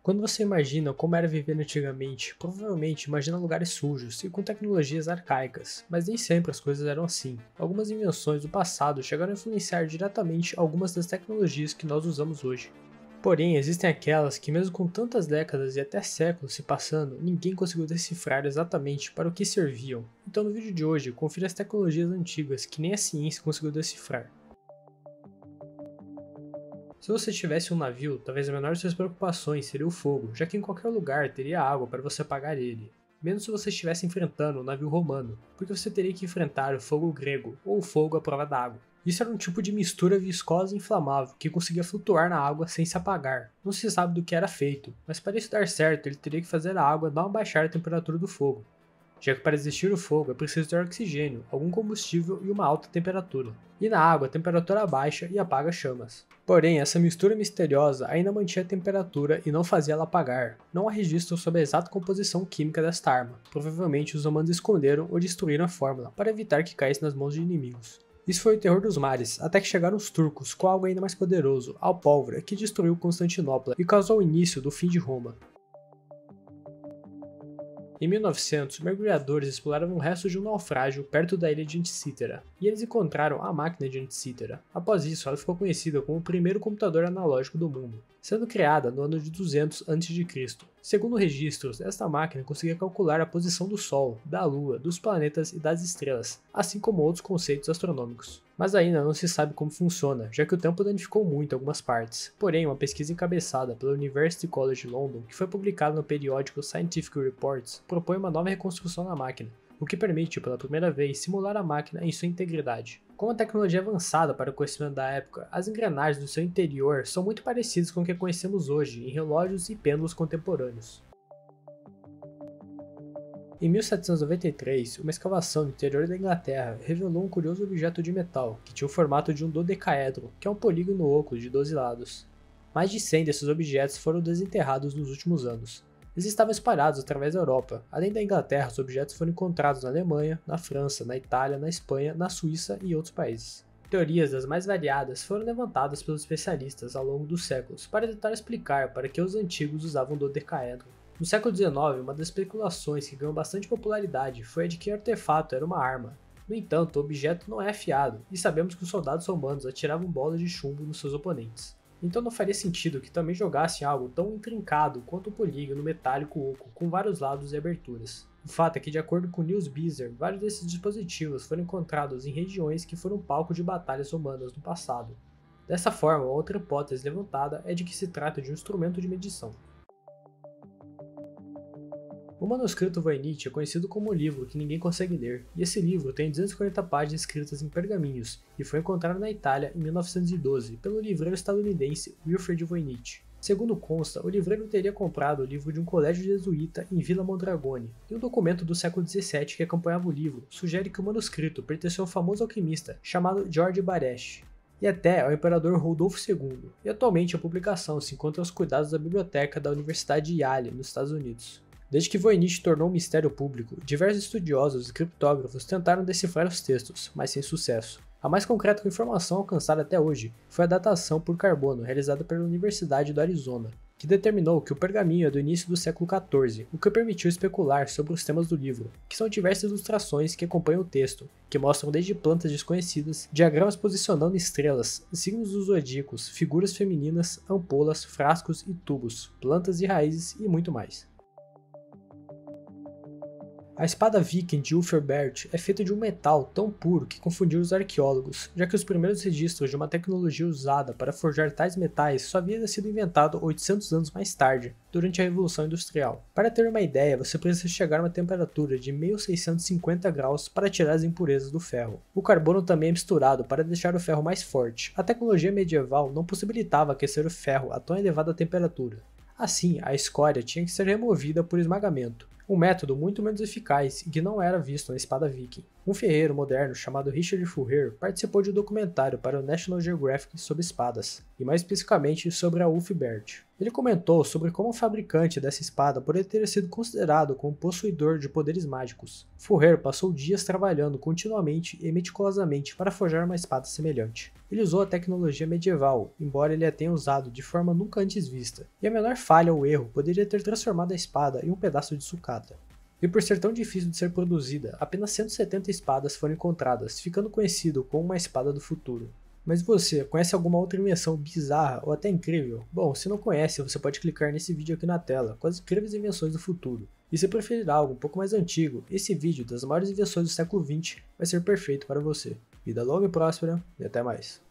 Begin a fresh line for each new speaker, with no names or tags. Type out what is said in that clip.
Quando você imagina como era viver antigamente, provavelmente imagina lugares sujos e com tecnologias arcaicas, mas nem sempre as coisas eram assim. Algumas invenções do passado chegaram a influenciar diretamente algumas das tecnologias que nós usamos hoje. Porém, existem aquelas que, mesmo com tantas décadas e até séculos se passando, ninguém conseguiu decifrar exatamente para o que serviam. Então, no vídeo de hoje, confira as tecnologias antigas que nem a ciência conseguiu decifrar. Se você tivesse um navio, talvez a menor de suas preocupações seria o fogo, já que em qualquer lugar teria água para você apagar ele. Menos se você estivesse enfrentando um navio romano, porque você teria que enfrentar o fogo grego, ou o fogo à prova d'água. Isso era um tipo de mistura viscosa e inflamável que conseguia flutuar na água sem se apagar. Não se sabe do que era feito, mas para isso dar certo ele teria que fazer a água não abaixar a temperatura do fogo, já que para existir o fogo é preciso ter oxigênio, algum combustível e uma alta temperatura. E na água a temperatura baixa e apaga chamas. Porém, essa mistura misteriosa ainda mantinha a temperatura e não fazia ela apagar. Não há registro sobre a exata composição química desta arma. Provavelmente os humanos esconderam ou destruíram a fórmula para evitar que caísse nas mãos de inimigos. Isso foi o terror dos mares, até que chegaram os turcos com algo ainda mais poderoso, a pólvora, que destruiu Constantinopla e causou o início do fim de Roma. Em 1900, mergulhadores exploraram o resto de um naufrágio perto da ilha de Antícitera, e eles encontraram a máquina de Antícitera. Após isso, ela ficou conhecida como o primeiro computador analógico do mundo, sendo criada no ano de 200 a.C. Segundo registros, esta máquina conseguia calcular a posição do Sol, da Lua, dos planetas e das estrelas, assim como outros conceitos astronômicos. Mas ainda não se sabe como funciona, já que o tempo danificou muito algumas partes. Porém, uma pesquisa encabeçada pela University College London, que foi publicada no periódico Scientific Reports, propõe uma nova reconstrução da máquina, o que permite, pela primeira vez, simular a máquina em sua integridade. Com a tecnologia avançada para o conhecimento da época, as engrenagens do seu interior são muito parecidas com o que conhecemos hoje em relógios e pêndulos contemporâneos. Em 1793, uma escavação no interior da Inglaterra revelou um curioso objeto de metal, que tinha o formato de um dodecaedro, que é um polígono oco de 12 lados. Mais de 100 desses objetos foram desenterrados nos últimos anos. Eles estavam espalhados através da Europa. Além da Inglaterra, os objetos foram encontrados na Alemanha, na França, na Itália, na Espanha, na Suíça e outros países. Teorias das mais variadas foram levantadas pelos especialistas ao longo dos séculos para tentar explicar para que os antigos usavam dodecaedro. No século XIX, uma das especulações que ganhou bastante popularidade foi a de que o artefato era uma arma. No entanto, o objeto não é afiado, e sabemos que os soldados romanos atiravam bolas de chumbo nos seus oponentes. Então não faria sentido que também jogassem algo tão intrincado quanto o polígono metálico oco, com vários lados e aberturas. O fato é que, de acordo com Niels Beezer, vários desses dispositivos foram encontrados em regiões que foram palco de batalhas romanas no passado. Dessa forma, outra hipótese levantada é de que se trata de um instrumento de medição. O manuscrito Voynich é conhecido como o livro que ninguém consegue ler, e esse livro tem 240 páginas escritas em pergaminhos e foi encontrado na Itália em 1912 pelo livreiro estadunidense Wilfred Voynich. Segundo consta, o livreiro teria comprado o livro de um colégio jesuíta em Villa Mondragone, e um documento do século XVII que acompanhava o livro sugere que o manuscrito pertenceu ao famoso alquimista chamado George Baresch, e até ao imperador Rodolfo II, e atualmente a publicação se encontra aos cuidados da biblioteca da Universidade de Yale, nos Estados Unidos. Desde que Voynich tornou um mistério público, diversos estudiosos e criptógrafos tentaram decifrar os textos, mas sem sucesso. A mais concreta informação alcançada até hoje foi a datação por carbono realizada pela Universidade do Arizona, que determinou que o pergaminho é do início do século XIV, o que permitiu especular sobre os temas do livro, que são diversas ilustrações que acompanham o texto, que mostram desde plantas desconhecidas, diagramas posicionando estrelas, signos dos zodíacos, figuras femininas, ampolas, frascos e tubos, plantas e raízes e muito mais. A espada viking de Ulfherbert é feita de um metal tão puro que confundiu os arqueólogos, já que os primeiros registros de uma tecnologia usada para forjar tais metais só havia sido inventado 800 anos mais tarde, durante a Revolução Industrial. Para ter uma ideia, você precisa chegar a uma temperatura de 1650 graus para tirar as impurezas do ferro. O carbono também é misturado para deixar o ferro mais forte. A tecnologia medieval não possibilitava aquecer o ferro a tão elevada temperatura. Assim, a escória tinha que ser removida por esmagamento, um método muito menos eficaz e que não era visto na espada viking. Um ferreiro moderno chamado Richard Furrier participou de um documentário para o National Geographic sobre espadas, e mais especificamente sobre a Ulfbert. Ele comentou sobre como o fabricante dessa espada poderia ter sido considerado como possuidor de poderes mágicos. Furrier passou dias trabalhando continuamente e meticulosamente para forjar uma espada semelhante. Ele usou a tecnologia medieval, embora ele a tenha usado de forma nunca antes vista, e a menor falha ou erro poderia ter transformado a espada em um pedaço de sucata. E por ser tão difícil de ser produzida, apenas 170 espadas foram encontradas, ficando conhecido como uma espada do futuro. Mas você, conhece alguma outra invenção bizarra ou até incrível? Bom, se não conhece, você pode clicar nesse vídeo aqui na tela, com as incríveis invenções do futuro. E se preferir algo um pouco mais antigo, esse vídeo das maiores invenções do século XX vai ser perfeito para você. Vida longa e próspera, e até mais.